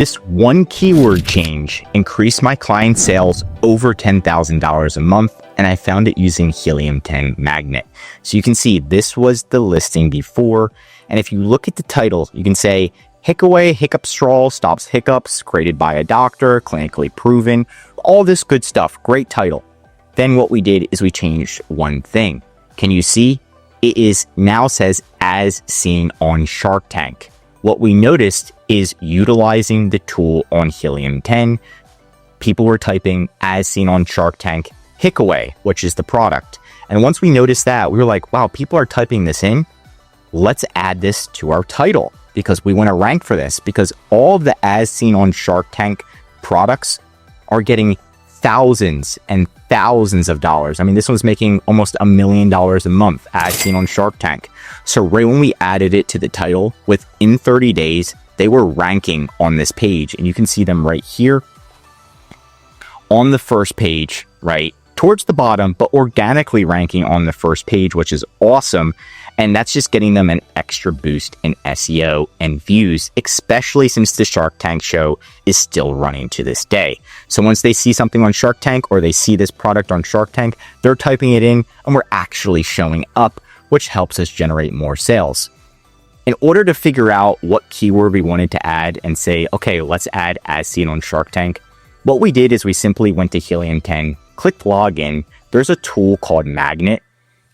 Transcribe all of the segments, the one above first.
This one keyword change increased my client sales over $10,000 a month, and I found it using Helium 10 magnet. So you can see this was the listing before. And if you look at the title, you can say, Hickaway Hiccup Straw Stops Hiccups, created by a doctor, clinically proven, all this good stuff. Great title. Then what we did is we changed one thing. Can you see? It is now says as seen on Shark Tank. What we noticed is utilizing the tool on Helium 10, people were typing as seen on Shark Tank, Hickaway, which is the product. And once we noticed that, we were like, wow, people are typing this in. Let's add this to our title because we want to rank for this, because all of the as seen on Shark Tank products are getting thousands and thousands of dollars. I mean, this one's making almost $1 million a month as seen on Shark Tank. So right when we added it to the title, within 30 days, they were ranking on this page, and you can see them right here on the first page, right towards the bottom, but organically ranking on the first page, which is awesome. And that's just getting them an extra boost in SEO and views, especially since the Shark Tank show is still running to this day. So once they see something on Shark Tank or they see this product on Shark Tank, they're typing it in and we're actually showing up, which helps us generate more sales. In order to figure out what keyword we wanted to add and say, okay, let's add as seen on Shark Tank, what we did is we simply went to Helium 10, clicked login. There's a tool called Magnet.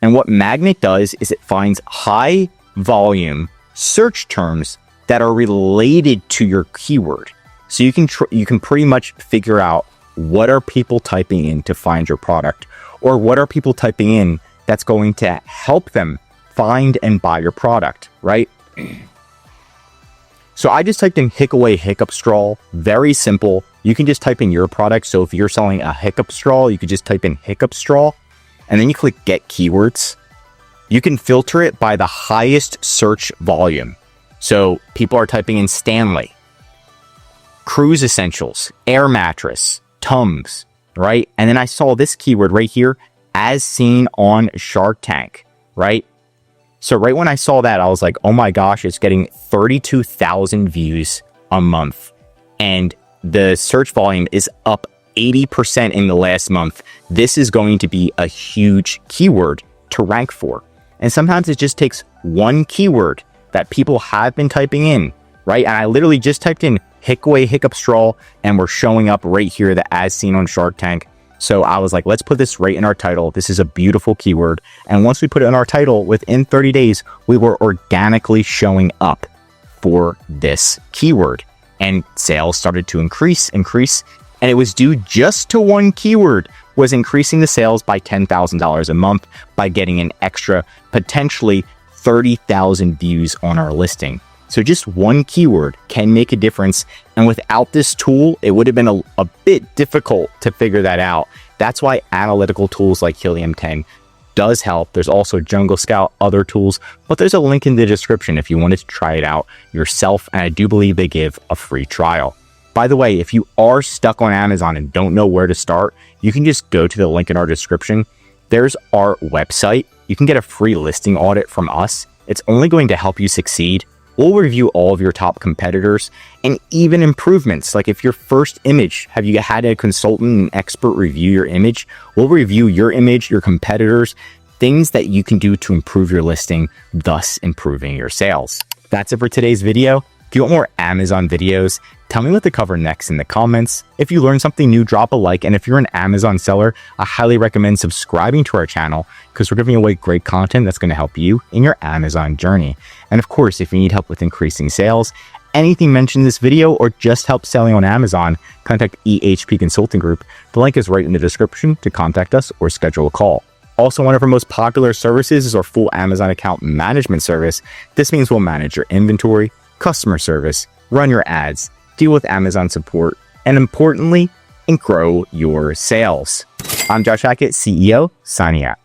And what Magnet does is it finds high volume search terms that are related to your keyword. So you can pretty much figure out what are people typing in to find your product, or what are people typing in that's going to help them find and buy your product, right? So I just typed in Hickaway Hiccup Straw, very simple. You can just type in your product. So if you're selling a hiccup straw, you could just type in hiccup straw, and then you click get keywords. You can filter it by the highest search volume. So people are typing in Stanley, cruise essentials, air mattress, Tums, right? And then I saw this keyword right here, as seen on Shark Tank, right? So right when I saw that, I was like, oh my gosh, it's getting 32,000 views a month. And the search volume is up 80% in the last month. This is going to be a huge keyword to rank for. And sometimes it just takes one keyword that people have been typing in, right? And I literally just typed in Hickaway Hiccup Straw and we're showing up right here, the as seen on Shark Tank. So I was like, let's put this right in our title. This is a beautiful keyword. And once we put it in our title, within 30 days, we were organically showing up for this keyword. And sales started to increase. And it was due just to one keyword, was increasing the sales by $10,000 a month by getting an extra potentially 30,000 views on our listing. So just one keyword can make a difference. And without this tool, it would have been a bit difficult to figure that out. That's why analytical tools like Helium 10 does help. There's also Jungle Scout, other tools, but there's a link in the description if you wanted to try it out yourself. And I do believe they give a free trial. By the way, if you are stuck on Amazon and don't know where to start, you can just go to the link in our description. There's our website. You can get a free listing audit from us. It's only going to help you succeed. We'll review all of your top competitors and even improvements. Like if your first image, have you had a consultant and expert review your image? We'll review your image, your competitors, things that you can do to improve your listing, thus improving your sales. That's it for today's video. If you want more Amazon videos, tell me what to cover next in the comments. If you learned something new, drop a like. And if you're an Amazon seller, I highly recommend subscribing to our channel because we're giving away great content that's going to help you in your Amazon journey. And of course, if you need help with increasing sales, anything mentioned in this video, or just help selling on Amazon, contact EHP Consulting Group. The link is right in the description to contact us or schedule a call. Also, one of our most popular services is our full Amazon account management service. This means we'll manage your inventory, customer service, run your ads, deal with Amazon support, and importantly, grow your sales. I'm Josh Hackett, CEO, signing out.